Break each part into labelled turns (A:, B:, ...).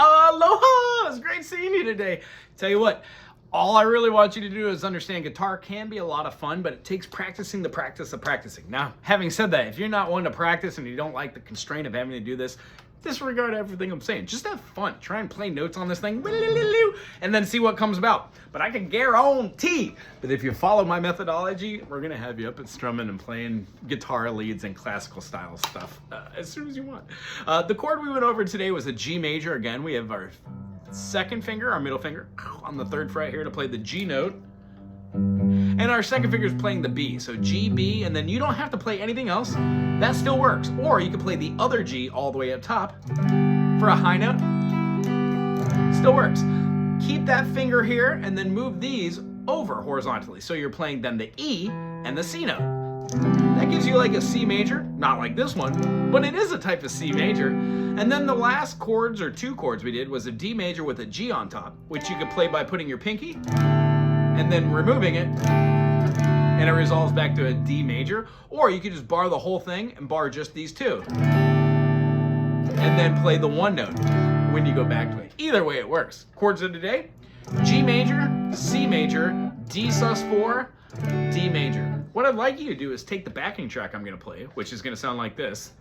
A: Aloha! It's great seeing you today. Tell you what, all I really want you to do is understand guitar can be a lot of fun, but it takes practicing the practice of practicing. Now, having said that, if you're not one to practice and you don't like the constraint of having to do this, disregard everything I'm saying. Just have fun. Try and play notes on this thing, and then see what comes about. But I can guarantee that if you follow my methodology, we're going to have you up at strumming and playing guitar leads and classical style stuff as soon as you want. The chord we went over today was a G major. Again, we have our second finger, our middle finger, on the 3rd fret here to play the G note. And our second finger is playing the B. So G, B, and then you don't have to play anything else. That still works. Or you can play the other G all the way up top for a high note. Still works. Keep that finger here and then move these over horizontally. So you're playing then the E and the C note. That gives you like a C major, not like this one, but it is a type of C major. And then the last chords, or 2 chords we did, was a D major with a G on top, which you could play by putting your pinky and then removing it, and it resolves back to a D major. Or you could just bar the whole thing and bar just these 2, and then play the 1 note when you go back to it. Either way it works. Chords of today: G major, C major, D sus4, D major. What I'd like you to do is take the backing track I'm going to play, which is going to sound like this.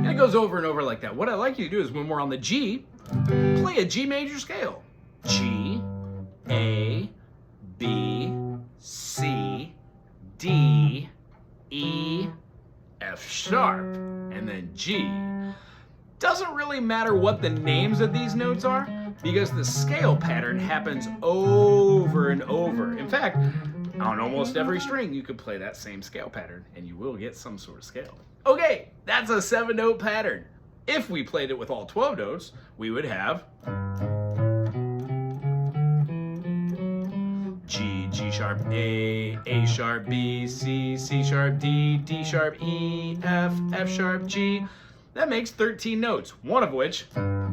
A: It goes over and over like that. What I like you to do is when we're on the G, play a G major scale. G, A, B, C, D, E, F sharp, and then G. Doesn't really matter what the names of these notes are, because the scale pattern happens over and over. In fact, on almost every string, you could play that same scale pattern, and you will get some sort of scale. Okay, that's a 7-note pattern. If we played it with all 12 notes, we would have G, G sharp, A sharp, B, C, C sharp, D, D sharp, E, F, F sharp, G. That makes 13 notes, one of which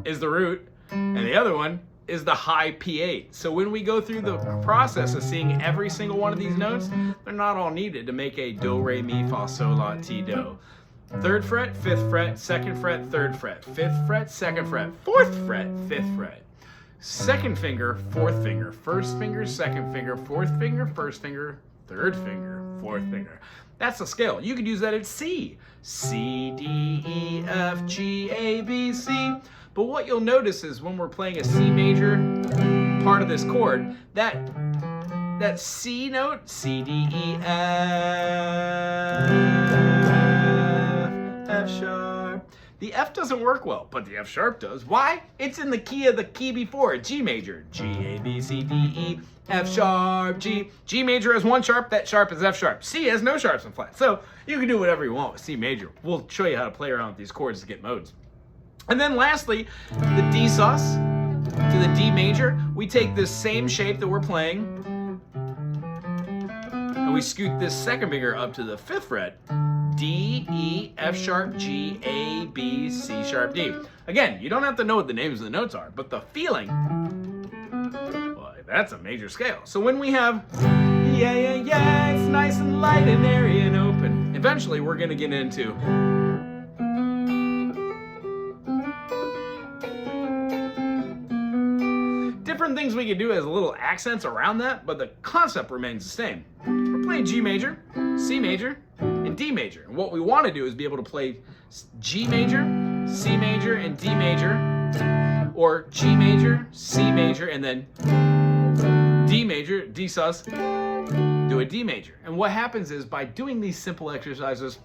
A: is the root, and the other one is the high P8. So when we go through the process of seeing every single one of these notes, they're not all needed to make a do, re, mi, fa, sol, la, ti, do. 3rd fret, 5th fret, 2nd fret, 3rd fret, 5th fret, 2nd fret, 4th fret, 5th fret. 2nd finger, 4th finger, 1st finger, 2nd finger, 4th finger, 1st finger, 3rd finger, 4th finger. That's the scale. You could use that at C. C, D, E, F, G, A, B, C. But what you'll notice is when we're playing a C major part of this chord, that C note, C, D, E, F sharp. The F doesn't work well, but the F sharp does. Why? It's in the key of the key before it, G major. G, A, B, C, D, E, F sharp, G. G major has 1 sharp, that sharp is F sharp. C has no sharps and flats. So you can do whatever you want with C major. We'll show you how to play around with these chords to get modes. And then lastly, the D sus to the D major. We take this same shape that we're playing, and we scoot this 2nd finger up to the 5th fret. D, E, F sharp, G, A, B, C sharp, D. Again, you don't have to know what the names of the notes are, but the feeling, well, that's a major scale. So when we have, yeah, it's nice and light and airy and open, eventually we're going to get into different things we can do as little accents around that, but the concept remains the same. We're playing G major, C major, and D major. And what we want to do is be able to play G major, C major, and D major, or G major, C major, and then D major, D sus, do a D major. And what happens is by doing these simple exercises,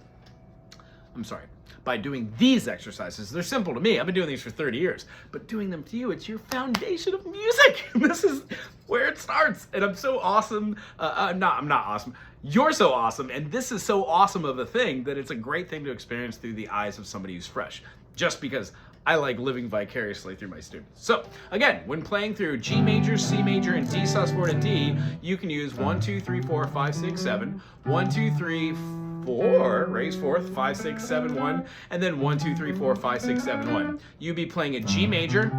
A: by doing these exercises, they're simple to me. I've been doing these for 30 years, but doing them to you, it's your foundation of music. This is where it starts. And I'm so awesome. I'm not awesome. You're so awesome. And this is so awesome of a thing that it's a great thing to experience through the eyes of somebody who's fresh, just because I like living vicariously through my students. So again, when playing through G major, C major, and D sus4 to D, you can use 1, 2, 3, 4, 5, 6, 7, 1, 2, 3, 4, raise 4th, 5, 6, 7, 1, and then 1, 2, 3, 4, 5, 6, 7, 1. You'd be playing a G major,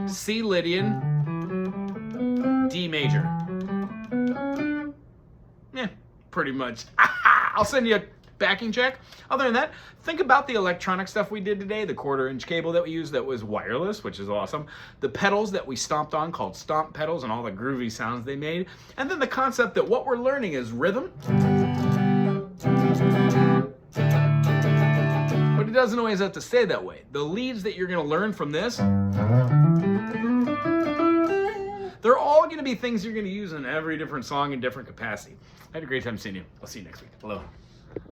A: C Lydian, D major. Yeah, pretty much. I'll send you a backing check. Other than that, think about the electronic stuff we did today, the 1/4-inch cable that we used that was wireless, which is awesome, the pedals that we stomped on called stomp pedals and all the groovy sounds they made, and then the concept that what we're learning is rhythm, but it doesn't always have to stay that way. The leads that you're going to learn from this, they're all going to be things you're going to use in every different song in different capacity. I had a great time seeing you. I'll see you next week. Hello.